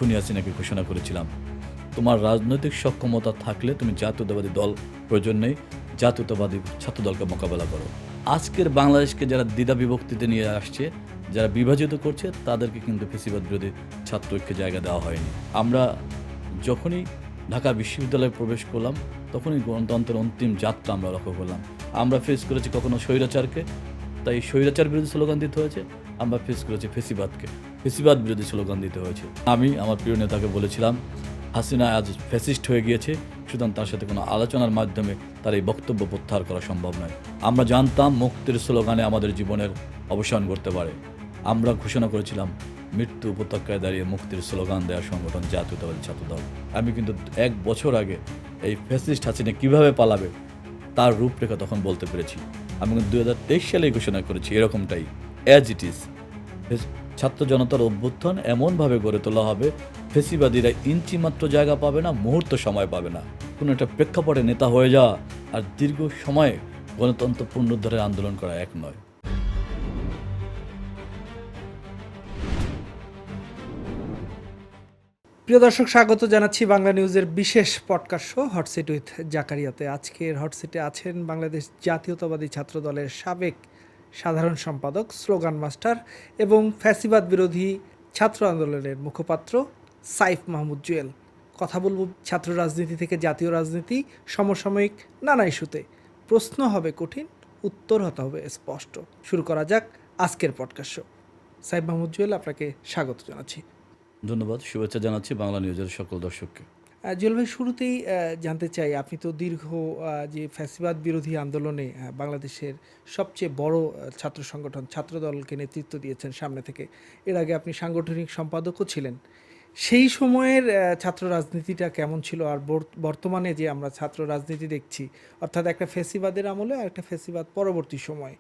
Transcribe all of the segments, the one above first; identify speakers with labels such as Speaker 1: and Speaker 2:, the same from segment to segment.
Speaker 1: খুনি হাসিনাকে ঘোষণা করেছিলাম, তোমার রাজনৈতিক সক্ষমতা থাকলে তুমি জাতীয়তাবাদী দল প্রয়োজন নেই, জাতীয়তাবাদী ছাত্রদলকে মোকাবেলা করো। আজকের বাংলাদেশকে যারা দ্বিধা বিভক্তিতে নিয়ে আসছে, যারা বিভাজিত করছে, তাদেরকে কিন্তু ফ্যাসিবাদ বিরোধী ছাত্র ঐক্যে জায়গা দেওয়া হয়নি। আমরা যখনই ঢাকা বিশ্ববিদ্যালয়ে প্রবেশ করলাম, তখনই গণতন্ত্রের অন্তিম যাত্রা আমরা লক্ষ্য করলাম। আমরা ফেস করেছি কখনো স্বৈরাচারকে, তাই স্বৈরাচার বিরোধী স্লোগান দিতে হয়েছে। আমরা ফেস করেছি ফেসিবাদকে, ফেসিবাদ বিরোধী স্লোগান দিতে হয়েছে। আমি আমার প্রিয় নেতাকে বলেছিলাম, হাসিনা আজ ফ্যাসিস্ট হয়ে গিয়েছে, সুতরাং তার সাথে কোনো আলোচনার মাধ্যমে তার এই বক্তব্য প্রত্যাহার করা সম্ভব নয়। আমরা জানতাম মুক্তির স্লোগানে আমাদের জীবনের অবসান করতে পারে। আমরা ঘোষণা করেছিলাম মৃত্যু উপত্যকায় দাঁড়িয়ে মুক্তির স্লোগান দেওয়ার সংগঠন জাতীয়তাবাদী ছাত্রদল। আমি কিন্তু 1 বছর আগে এই ফ্যাসিস্ট হাসিনা কীভাবে পালাবে তার রূপরেখা তখন বলতে পেরেছি। আমি কিন্তু 2023 সালেই ঘোষণা করেছি এরকমটাই, অ্যাজ ইট ইজ। ছাত্র জনতার অভ্যুত্থান এমনভাবে গড়ে তোলা হবে, ফেসিবাদীরা ইঞ্চি মাত্র জায়গা পাবে না, মুহূর্ত সময় পাবে না। কোনো একটা প্রেক্ষাপটে নেতা হয়ে যাওয়া আর দীর্ঘ সময়ে গণতন্ত্র পুনরুদ্ধারের আন্দোলন করা এক নয়।
Speaker 2: প্রিয় দর্শক, স্বাগত জানাচ্ছি বাংলা নিউজের বিশেষ পডকাস্ট শো হটসিট উইথ জাকারিয়াতে। আজকের হটসিটে আছেন বাংলাদেশ জাতীয়তাবাদী ছাত্র দলের সাবেক সাধারণ সম্পাদক, স্লোগান মাস্টার এবং ফ্যাসিবাদ বিরোধী ছাত্র আন্দোলনের মুখপাত্র সাইফ মাহমুদ জুয়েল। কথা বলব ছাত্র রাজনীতি থেকে জাতীয় রাজনীতি, সমসাময়িক নানা ইস্যুতে। প্রশ্ন হবে কঠিন, উত্তর হতে হবে স্পষ্ট। শুরু করা যাক আজকের পডকাস্ট শো। সাইফ মাহমুদ জুয়েল, আপনাকে স্বাগত জানাচ্ছি।
Speaker 1: ধন্যবাদ, শুভেচ্ছা জানাচ্ছি বাংলা নিউজের সকল দর্শককে।
Speaker 2: জুয়েল ভাই, শুরুতেই জানতে চাই, আপনি তো দীর্ঘ যে ফ্যাসিবাদ বিরোধী আন্দোলনে বাংলাদেশের সবচেয়ে বড় ছাত্র সংগঠন ছাত্রদলকে নেতৃত্ব দিয়েছেন সামনে থেকে। এর আগে আপনি সাংগঠনিক সম্পাদকও ছিলেন। সেই সময়ের ছাত্র রাজনীতিটা কেমন ছিল, আর বর্তমানে যে আমরা ছাত্র রাজনীতি দেখছি, অর্থাৎ একটা ফ্যাসিবাদের আমলে আর একটা ফ্যাসিবাদ পরবর্তী সময়,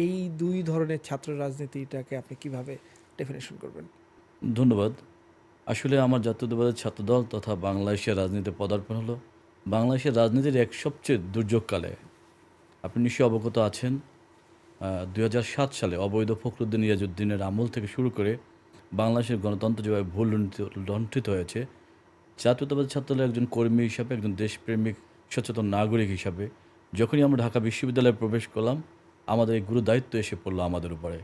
Speaker 2: এই দুই ধরনের ছাত্র রাজনীতিটাকে আপনি কিভাবে ডেফিনেশন করবেন?
Speaker 1: ধন্যবাদ। আসলে আমার জাতীয়তাবাদী ছাত্রদল তথা বাংলাদেশের রাজনীতিতে পদার্পণ হলো বাংলাদেশের রাজনীতির এক সবচেয়ে দুর্যোগকালে। আপনি নিশ্চয়ই অবগত আছেন, 2007 সালে অবৈধ ফখরুদ্দিন ইয়াজউদ্দিনের আমল থেকে শুরু করে বাংলাদেশের গণতন্ত্র যেভাবে ভুল লুণ্ঠিত হয়েছে, জাতীয়তাবাদী ছাত্রদলের একজন কর্মী হিসাবে, একজন দেশপ্রেমিক সচেতন নাগরিক হিসাবে যখনই আমরা ঢাকা বিশ্ববিদ্যালয়ে প্রবেশ করলাম, আমাদের এই গুরু দায়িত্ব এসে পড়লো আমাদের উপরে।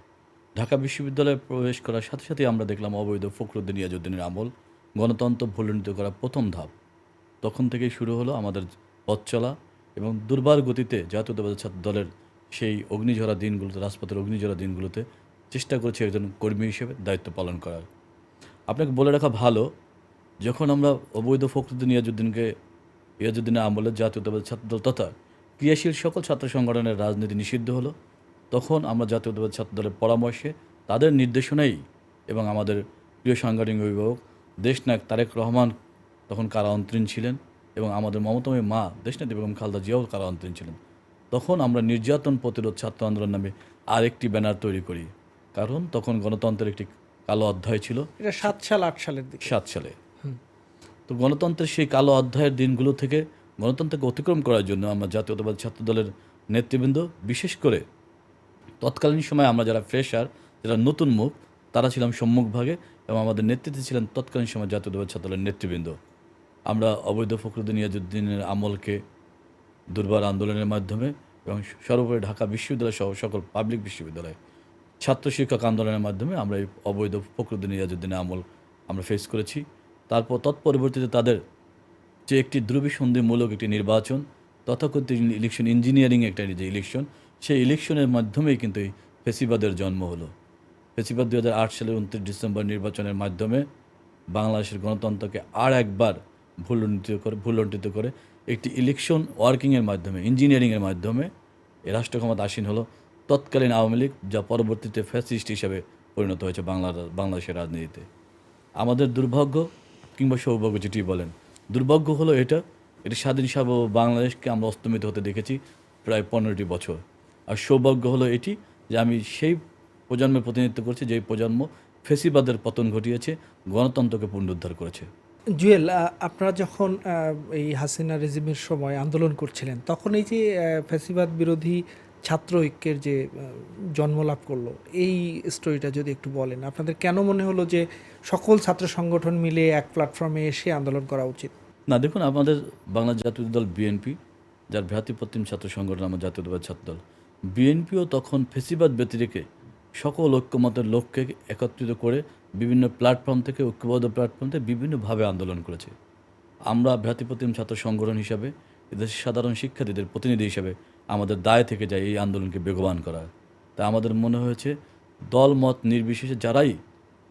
Speaker 1: ঢাকা বিশ্ববিদ্যালয়ে প্রবেশ করার সাথে সাথেই আমরা দেখলাম অবৈধ ফখরুদ্দিন ইয়াজউদ্দিনের আমল, গণতন্ত্র ভুলুণ্ঠিত করা প্রথম ধাপ। তখন থেকেই শুরু হলো আমাদের পথ চলা এবং দুর্বার গতিতে জাতীয়তাবাদী ছাত্র দলের সেই অগ্নিঝরা দিনগুলোতে, রাজপথের অগ্নিঝরা দিনগুলোতে চেষ্টা করেছি একজন কর্মী হিসেবে দায়িত্ব পালন করার। আপনাকে বলে রাখা ভালো, যখন আমরা অবৈধ ফখরুদ্দিন ইয়াজউদ্দিনের আমলে জাতীয়তাবাদী ছাত্রদল তথা ক্রিয়াশীল সকল ছাত্র সংগঠনের রাজনীতি নিষিদ্ধ হলো, তখন আমরা জাতীয়তাবাদী ছাত্রদলের পরামর্শে, তাদের নির্দেশনাই এবং আমাদের প্রিয় সাংগঠনিক অভিভাবক দেশনায়ক তারেক রহমান তখন কারান্তরীণ ছিলেন এবং আমাদের মমতাময়ী মা দেশনেত্রী বেগম খালেদা জিয়াও কারান্তরীণ ছিলেন। তখন আমরা নির্যাতন প্রতিরোধ ছাত্র আন্দোলন নামে আরেকটি ব্যানার তৈরি করি, কারণ তখন গণতন্ত্রের একটি কালো অধ্যায় ছিল।
Speaker 2: এটা 7 সাল 8 সালের দিকে।
Speaker 1: 7 সালে। তো গণতন্ত্রের সেই কালো অধ্যায়ের দিনগুলো থেকে গণতন্ত্রকে অতিক্রম করার জন্য আমরা জাতীয়তাবাদী ছাত্রদলের নেতৃবৃন্দ, বিশেষ করে তৎকালীন সময়ে আমরা যারা ফ্রেশার, যারা নতুন মুখ, তারা ছিলাম সম্মুখভাগে এবং আমাদের নেতৃত্বে ছিলেন তৎকালীন সময় জাতীয়তাবাদী ছাত্রদলের নেতৃবৃন্দ। আমরা অবৈধ ফখরুদ্দিন ইয়াজউদ্দিনের আমলকে দুর্বার আন্দোলনের মাধ্যমে এবং সর্বোপরি ঢাকা বিশ্ববিদ্যালয় সহ সকল পাবলিক বিশ্ববিদ্যালয় ছাত্র শিক্ষক আন্দোলনের মাধ্যমে আমরা এই অবৈধ ফখরুদ্দিন ইয়াজউদ্দিনের আমল আমরা ফেস করেছি। তারপর তৎপরবর্তীতে তাদের যে একটি দ্রব্যসন্ধিমূলক একটি নির্বাচন, তথাকথিত ইলেকশন ইঞ্জিনিয়ারিং একটা যে ইলেকশন, সেই ইলেকশনের মাধ্যমেই কিন্তু এই ফেসিবাদের জন্ম হলো। ফেসিবাদ 2008 সালের 29 ডিসেম্বর নির্বাচনের মাধ্যমে বাংলাদেশের গণতন্ত্রকে আর একবার ভুলুণ্ঠিত করে একটি ইলেকশন ওয়ার্কিংয়ের মাধ্যমে, ইঞ্জিনিয়ারিংয়ের মাধ্যমে এই রাষ্ট্র ক্ষমতা আসীন হলো তৎকালীন আওয়ামী লীগ, যা পরবর্তীতে ফ্যাসিস্ট হিসেবে পরিণত হয়েছে বাংলাদেশের রাজনীতিতে। আমাদের দুর্ভাগ্য কিংবা সৌভাগ্য যেটি বলেন, দুর্ভাগ্য হলো এটা স্বাধীন সার্বভৌম বাংলাদেশকে আমরা অস্তমিত হতে দেখেছি প্রায় 15টি বছর। আর সৌভাগ্য হলো এটি যে আমি সেই প্রজন্মের প্রতিনিধিত্ব করছি, যেই প্রজন্ম ফেসিবাদের পতন ঘটিয়েছে, গণতন্ত্রকে পুনরুদ্ধার করেছে।
Speaker 2: জুয়েল, আপনারা যখন এই হাসিনা রেজিমের সময় আন্দোলন করছিলেন, তখন এই যে ফ্যাসিবাদ বিরোধী ছাত্র ঐক্যের যে জন্ম লাভ করলো, এই স্টোরিটা যদি একটু বলেন। আপনাদের কেন মনে হলো যে সকল ছাত্র সংগঠন মিলে এক প্ল্যাটফর্মে এসে আন্দোলন করা উচিত?
Speaker 1: না, দেখুন, আমাদের বাংলা জাতীয় দল বিএনপি, যার ভ্রাতৃপ্রতিম ছাত্র সংগঠন আমার জাতীয়তাবাদী ছাত্রদল, বিএনপিও তখন ফেসিবাদ ব্যতিরেকে সকল ঐক্যমতের লোককে একত্রিত করে বিভিন্ন প্ল্যাটফর্ম থেকে, ঐক্যবদ্ধ প্ল্যাটফর্ম থেকে বিভিন্নভাবে আন্দোলন করেছে। আমরা ভ্রাতৃপ্রতিম ছাত্র সংগঠন হিসাবে, এদেশের সাধারণ শিক্ষার্থীদের প্রতিনিধি হিসাবে আমাদের দায় থেকে যায় এই আন্দোলনকে বেগবান করা। তাই আমাদের মনে হয়েছে দল মত নির্বিশেষে যারাই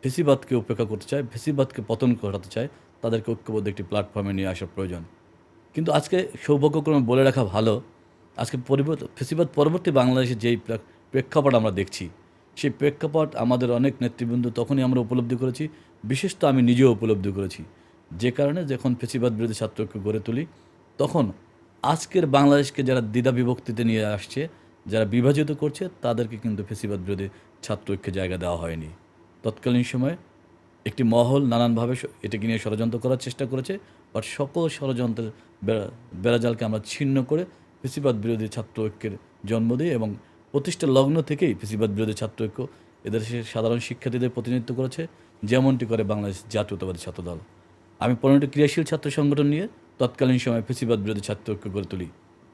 Speaker 1: ফেসিবাদকে উপেক্ষা করতে চায়, ফেসিবাদকে পতন ঘটাতে চায়, তাদেরকে ঐক্যবদ্ধ একটি প্ল্যাটফর্মে নিয়ে আসা প্রয়োজন। কিন্তু আজকে সৌভাগ্যক্রমে বলে রাখা ভালো, আজকে ফেসিবাদ পরবর্তী বাংলাদেশে যেই প্রেক্ষাপট আমরা দেখছি, সেই প্রেক্ষাপট আমাদের অনেক নেতৃবৃন্দ তখনই আমরা উপলব্ধি করেছি, বিশেষত আমি নিজেও উপলব্ধি করেছি। যে কারণে যখন ফেসিবাদ বিরোধী ছাত্র ঐক্য গড়ে তুলি, তখন আজকের বাংলাদেশকে যারা দ্বিধা বিভক্তিতে নিয়ে আসছে, যারা বিভাজিত করছে, তাদেরকে কিন্তু ফেসিবাদ বিরোধী ছাত্র ঐক্যে জায়গা দেওয়া হয়নি। তৎকালীন সময়ে একটি মহল নানানভাবে এটাকে নিয়ে ষড়যন্ত্র করার চেষ্টা করেছে, বাট সকল ষড়যন্ত্রের বেড়াজালকে আমরা ছিন্ন করে ফেসিবাদ বিরোধী ছাত্র ঐক্যের জন্ম দিই, এবং প্রতিষ্ঠা লগ্ন থেকেই ফেসিবাদ বিরোধী ছাত্র ঐক্য এদেশের সাধারণ শিক্ষার্থীদের প্রতিনিধিত্ব করেছে, যেমনটি করে বাংলাদেশ জাতীয়তাবাদী ছাত্রদল। আমি 15টি ক্রিয়াশীল ছাত্র সংগঠন নিয়ে তৎকালীন সময়ে ফেসিবাদ বিরোধী ছাত্র ঐক্য গড়ে তুলি।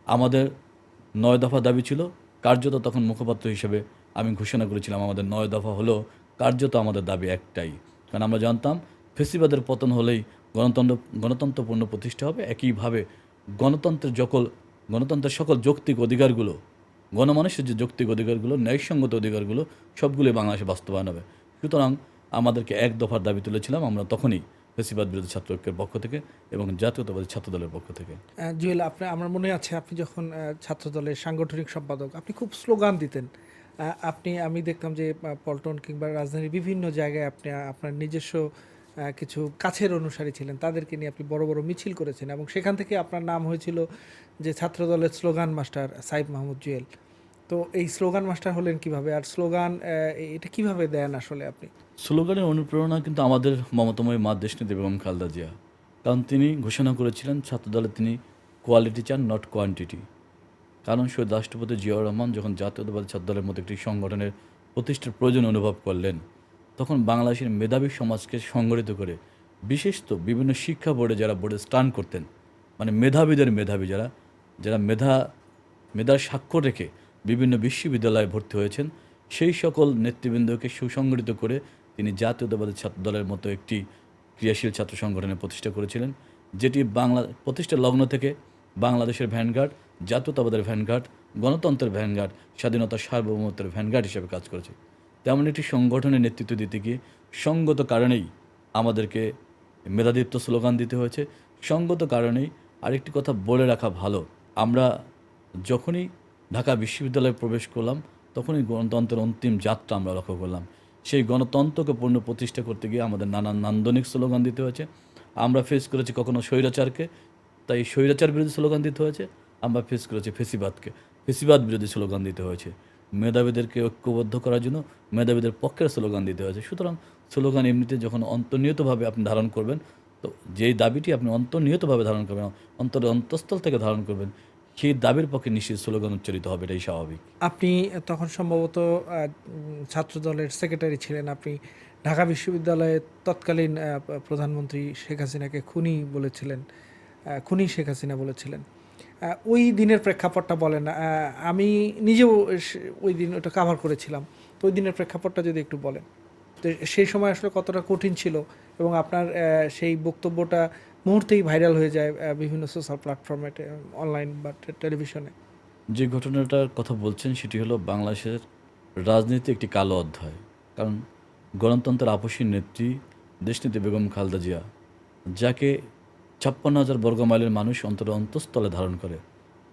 Speaker 1: আমাদের 9 দফা দাবি ছিল। কার্যত তখন মুখপাত্র হিসেবে আমি ঘোষণা করেছিলাম আমাদের 9 দফা হলো, কার্যত আমাদের দাবি একটাই। কারণ আমরা জানতাম ফেসিবাদের পতন হলেই গণতন্ত্রপূর্ণ প্রতিষ্ঠা হবে। একইভাবে গণতন্ত্রের সকল যৌক্তিক অধিকারগুলো, গণমানুষের যে যৌক্তিক অধিকারগুলো, ন্যায়সঙ্গত অধিকারগুলো, সবগুলোই বাংলাদেশে বাস্তবায়ন হবে। সুতরাং আমাদেরকে 1 দফার দাবি তুলেছিলাম আমরা তখনই ফেসিবাদ বিরোধী ছাত্র ঐক্যের পক্ষ থেকে এবং জাতীয়তাবাদী ছাত্রদলের পক্ষ থেকে।
Speaker 2: জুয়েল, আমার মনে আছে আপনি যখন ছাত্রদলের সাংগঠনিক সম্পাদক, আপনি খুব স্লোগান দিতেন। আমি দেখতাম যে পল্টন কিংবা রাজধানীর বিভিন্ন জায়গায় আপনি আপনার নিজস্ব কিছু কাছের অনুসারী ছিলেন, তাদেরকে নিয়ে আপনি বড় বড় মিছিল করেছেন, এবং সেখান থেকে আপনার নাম হয়েছিল যে ছাত্রদলের স্লোগান মাস্টার সাইদ মাহমুদ জুয়েল। তো এই স্লোগান মাস্টার হলেন কিভাবে, আর স্লোগান এটা কিভাবে দেন আসলে আপনি?
Speaker 1: স্লোগানের অনুপ্রেরণা কিন্তু আমাদের মমতাময়ী মা দেশনেত্রী বেগম খালেদা জিয়া। কারণ তিনি ঘোষণা করেছিলেন ছাত্রদলে তিনি কোয়ালিটি চান, নট কোয়ান্টিটি। কারণ শহীদ রাষ্ট্রপতি জিয়াউর রহমান যখন জাতীয়তাবাদী ছাত্রদলের মতো একটি সংগঠনের প্রতিষ্ঠার প্রয়োজন অনুভব করলেন, তখন বাংলাদেশের মেধাবী সমাজকে সংগঠিত করে, বিশেষত বিভিন্ন শিক্ষা বোর্ডে যারা বোর্ডে স্টান করতেন, মানে মেধাবী যারা যারা মেধার স্বাক্ষর রেখে বিভিন্ন বিশ্ববিদ্যালয়ে ভর্তি হয়েছেন, সেই সকল নেতৃবৃন্দকে সুসংগঠিত করে তিনি জাতীয়তাবাদী ছাত্রদলের মতো একটি ক্রিয়াশীল ছাত্র সংগঠনের প্রতিষ্ঠা করেছিলেন, যেটি প্রতিষ্ঠার লগ্ন থেকে বাংলাদেশের ভ্যানগার্ড, জাতীয়তাবাদের ভ্যানগার্ড, গণতন্ত্রের ভ্যানগার্ড, স্বাধীনতার সার্বভৌমত্বের ভ্যানগার্ড হিসেবে কাজ করেছে। তেমন একটি সংগঠনের নেতৃত্ব দিতে গিয়ে সঙ্গত কারণেই আমাদেরকে মেধাদীপ্ত স্লোগান দিতে হয়েছে। সঙ্গত কারণেই আরেকটি কথা বলে রাখা ভালো, আমরা যখনই ঢাকা বিশ্ববিদ্যালয়ে প্রবেশ করলাম, তখনই গণতন্ত্রের অন্তিম যাত্রা আমরা লক্ষ্য করলাম। সেই গণতন্ত্রকে পূর্ণ প্রতিষ্ঠা করতে গিয়ে আমাদের নানান নান্দনিক স্লোগান দিতে হয়েছে। আমরা ফেস করেছি কখনো স্বৈরাচারকে, তাই স্বৈরাচার বিরোধী স্লোগান দিতে হয়েছে। আমরা ফেস করেছি ফেসিবাদ বিরোধী স্লোগান দিতে হয়েছে। মেধাবীদেরকে ঐক্যবদ্ধ করার জন্য মেধাবীদের পক্ষের স্লোগান দিতে হয়েছে। সুতরাং স্লোগান এমনিতে যখন অন্তর্নিহিতভাবে আপনি ধারণ করবেন, তো যেই দাবিটি আপনি অন্তর্নিহিতভাবে ধারণ করবেন, অন্তঃস্থল থেকে ধারণ করবেন, সেই দাবির পক্ষে নিশ্চিত স্লোগান উচ্চারিত হবে, এটাই স্বাভাবিক।
Speaker 2: আপনি তখন সম্ভবত ছাত্রদলের সেক্রেটারি ছিলেন। আপনি ঢাকা বিশ্ববিদ্যালয়ের তৎকালীন প্রধানমন্ত্রী শেখ হাসিনাকে খুনি শেখ হাসিনা বলেছিলেন। ওই দিনের প্রেক্ষাপটটা বলেন। আমি নিজেও ওই দিন ওটা কাভার করেছিলাম, তো ওই দিনের প্রেক্ষাপটটা যদি একটু বলেন, তো সেই সময় আসলে কতটা কঠিন ছিল, এবং আপনার সেই বক্তব্যটা মুহূর্তেই ভাইরাল হয়ে যায় বিভিন্ন সোশ্যাল প্ল্যাটফর্মে, অনলাইন বা টেলিভিশনে।
Speaker 1: যে ঘটনাটার কথা বলছেন সেটি হলো বাংলাদেশের রাজনীতি একটি কালো অধ্যায়। কারণ গণতন্ত্রের আপসীর নেত্রী দেশনেত্রী বেগম খালেদা জিয়া, যাকে 56,000 বর্গমাইলের মানুষ অন্তঃস্থলে ধারণ করে,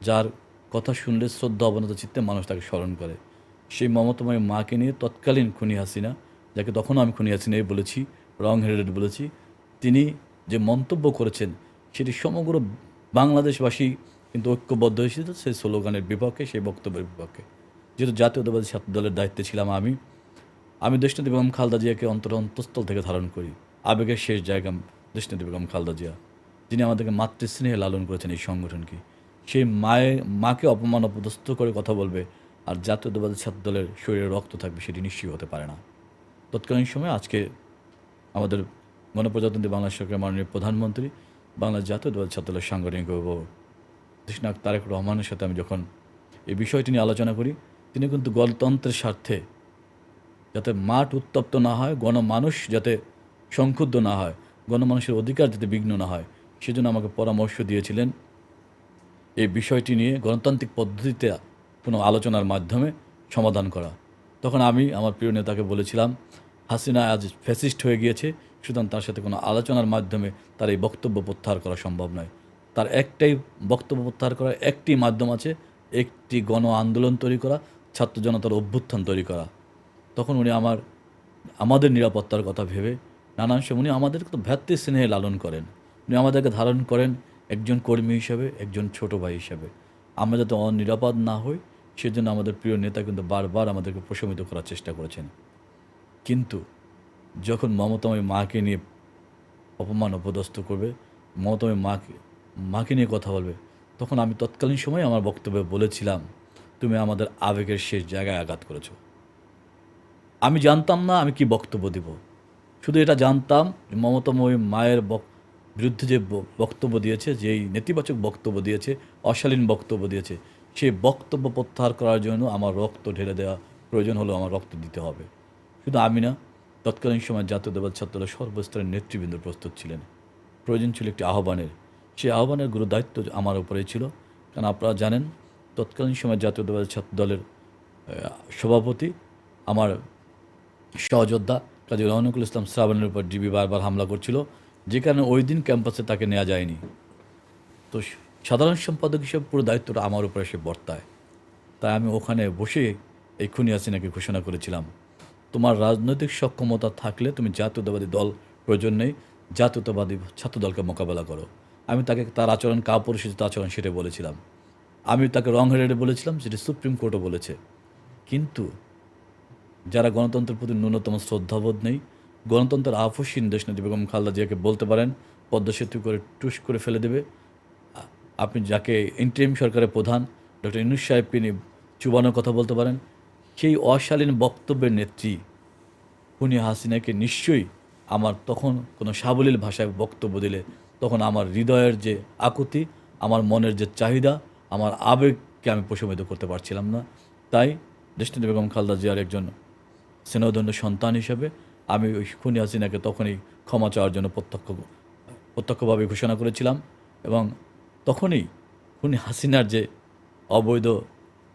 Speaker 1: যার কথা শুনলে শ্রদ্ধা অবনত চিত্তে মানুষ তাকে স্মরণ করে, সেই মমতাময়ী মাকে নিয়ে তৎকালীন খুনি হাসিনা, যাকে তখনও আমি খুনি হাসিনাই বলেছি, রং হেডেড বলেছি, তিনি যে মন্তব্য করেছেন সেটি সমগ্র বাংলাদেশবাসী কিন্তু ঐক্যবদ্ধ হয়েছিল সেই স্লোগানের বিপক্ষে, সেই বক্তব্যের বিপক্ষে। যেহেতু জাতীয়তাবাদী ছাত্রদলের দায়িত্বে ছিলাম আমি দেশনেত্রী বেগম খালেদা জিয়াকে অন্তঃস্থল থেকে ধারণ করি। আবেগের শেষ জায়গা দেশনেত্রী বেগম খালেদা জিয়া, যিনি আমাদেরকে মাতৃস্নেহে লালন করেছেন এই সংগঠনকে। সেই মাকে অপমান অপদস্থ করে কথা বলবে আর জাতীয়তাবাদী ছাত্র দলের শরীরে রক্ত থাকবে সেটি নিশ্চয়ই হতে পারে না। তৎকালীন সময়ে আজকে আমাদের গণপ্রজাতন্ত্রী বাংলাদেশ সরকারের মাননীয় প্রধানমন্ত্রী বাংলাদেশ জাতীয়তাবাদী ছাত্র দলের সাংগঠনিক অভিভাবক দেশনায়ক তারেক রহমানের সাথে আমি যখন এই বিষয়টি নিয়ে আলোচনা করি, তিনি কিন্তু গণতন্ত্রের স্বার্থে যাতে মাঠ উত্তপ্ত না হয়, গণমানুষ যাতে সংক্ষুব্ধ না হয়, গণমানুষের অধিকার যাতে বিঘ্ন না হয়, সেজন্য আমাকে পরামর্শ দিয়েছিলেন এই বিষয়টি নিয়ে গণতান্ত্রিক পদ্ধতিতে কোনো আলোচনার মাধ্যমে সমাধান করা। তখন আমি আমার প্রিয় নেতাকে বলেছিলাম, হাসিনা আজ ফ্যাসিস্ট হয়ে গিয়েছে, সুতরাং তার সাথে কোনো আলোচনার মাধ্যমে তার এই বক্তব্য প্রত্যাহার করা সম্ভব নয়। তার একটাই বক্তব্য প্রত্যাহার করার একটি মাধ্যম আছে, একটি গণ আন্দোলন তৈরি করা, ছাত্র জনতার অভ্যুত্থান তৈরি করা। তখন উনি আমাদের নিরাপত্তার কথা ভেবে নানান সময় উনি আমাদেরকে তো ভ্রাতৃ স্নেহে লালন করেন, উনি আমাদেরকে ধারণ করেন একজন কর্মী হিসাবে, একজন ছোট ভাই হিসাবে। আমরা যাতে অনিরাপদ না হই সেজন্য আমাদের প্রিয় নেতা কিন্তু বারবার আমাদেরকে প্রশমিত করার চেষ্টা করেছেন। কিন্তু যখন মমতাময়ী মাকে নিয়ে অপমান অপদস্থ করবে, মমতাময়ী মাকে নিয়ে কথা বলবে, তখন আমি তৎকালীন সময় আমার বক্তব্যে বলেছিলাম, তুমি আমাদের আবেগের শেষ জায়গায় আঘাত করেছো। আমি জানতাম না আমি কি বক্তব্য দিব, শুধু এটা জানতাম যে মমতাময়ী মায়ের বিরুদ্ধে যে বক্তব্য দিয়েছে, যেই নেতিবাচক বক্তব্য দিয়েছে, অশালীন বক্তব্য দিয়েছে, সেই বক্তব্য প্রত্যাহার করার জন্য আমার রক্ত ঢেলে দেওয়া প্রয়োজন হলো, আমার রক্ত দিতে হবে। শুধু আমি না, তৎকালীন সময় জাতীয়তাবাদী ছাত্রদলের সর্বস্তরের নেতৃবৃন্দ প্রস্তুত ছিলেন। প্রয়োজন ছিল একটি আহ্বানের, সেই আহ্বানের গুরু দায়িত্ব আমার উপরেই ছিল। কারণ আপনারা জানেন তৎকালীন সময় জাতীয়তাবাদী ছাত্র দলের সভাপতি আমার সহযোদ্ধা কাজী রহনুকুল ইসলাম শ্রাবণের উপর ডিবি বারবার হামলা করছিল, যে কারণে ওই দিন ক্যাম্পাসে তাকে নেওয়া যায়নি। তো সাধারণ সম্পাদক হিসেবে পুরো দায়িত্বটা আমার উপরে এসে বর্তায়। তাই আমি ওখানে বসে এই খুনি হাসিনাকে ঘোষণা করেছিলাম, তোমার রাজনৈতিক সক্ষমতা থাকলে তুমি জাতীয়তাবাদী দল প্রয়োজন নেই, জাতীয়তাবাদী ছাত্র দলকে মোকাবেলা করো। আমি তাকে তার আচরণ কাপুরুষোচিত আচরণ সেটা বলেছিলাম। আমি তাকে রং হেরেডে বলেছিলাম, যেটি সুপ্রিম কোর্টও বলেছে। কিন্তু যারা গণতন্ত্রের প্রতি ন্যূনতম শ্রদ্ধাবোধ নেই, গণতন্ত্রের আপসহীন দেশনেত্রী বেগম খালেদা জিয়াকে বলতে পারেন পদ্মা সেতু করে টুস করে ফেলে দেবে। আপনি যাকে ইন্টারিম সরকারের প্রধান ডক্টর ইউনূস সাহেবকে নিয়ে চুবানোর কথা বলতে পারেন, সেই অশালীন বক্তব্যের নেত্রী খুনি হাসিনাকে নিশ্চয়ই আমার তখন কোনো সাবলীল ভাষায় বক্তব্য দিলে তখন আমার হৃদয়ের যে আকুতি, আমার মনের যে চাহিদা, আমার আবেগকে আমি প্রশমিত করতে পারছিলাম না। তাই দেশনেত্রী বেগম খালেদা জিয়ার একজন স্নেহধন্য সন্তান হিসেবে আমি ওই খুনি হাসিনাকে তখনই ক্ষমা চাওয়ার জন্য প্রত্যক্ষভাবে ঘোষণা করেছিলাম। এবং তখনই খুনি হাসিনার যে অবৈধ